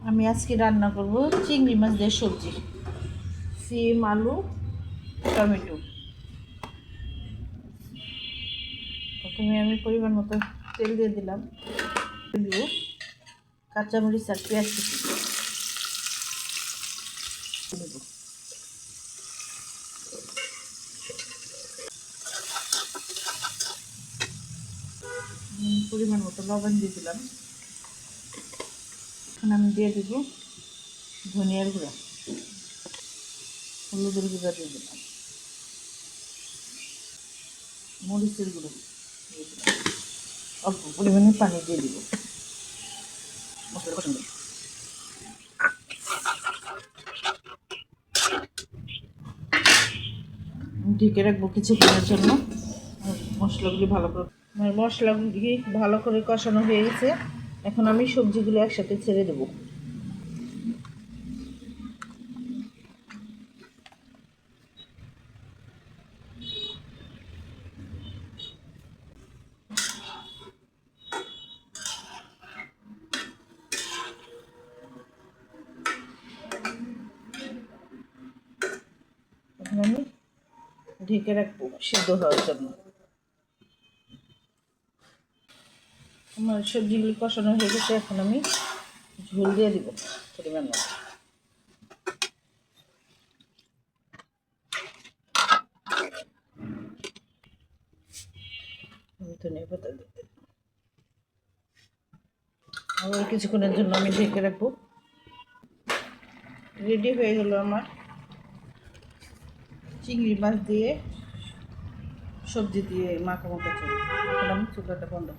আমি আজকে রান্না করব চিংড়ি মাছ দিয়ে সবজি, সিম, আলু, টমেটো। প্রথমে আমি পরিমাণ মতো তেল দিয়ে দিলাম, কাঁচামরিচ আর পেঁয়াজ কুচি দেব। পরিমাণ মতো লবণ দিয়ে দিলাম। এখন আমি দিয়ে দেব ধনিয়ার গুঁড়া, হলুদের গুঁড়া দিয়ে দিলাম, মরিচের গুঁড়ো দিয়ে দিলাম, অল্প পরিমাণে পানি দিয়ে দিব। মশলাটা পছন্দ ঢেকে রাখবো কিছুক্ষণের জন্য। মশলাগুলি ভালো করে কষানো হয়ে গেছে। এখন আমি সবজিগুলো একসাথে ছেড়ে দেবো। এখন আমি ঢেকে রাখবো সিদ্ধ হওয়ার জন্য। আমার সবজিগুলি কষানো হয়ে গেছে, এখন আমি ঝোল দিয়ে দিব পরিমাণ মতো। ধনিয়া পাতা দিয়ে আবার কিছুক্ষণের জন্য আমি ঢেকে রাখবো। রেডি হয়ে গেল আমার চিংড়ি মাছ দিয়ে সবজি দিয়ে মাখা মাখা চল। এখন আমি চুলাটা বন্ধ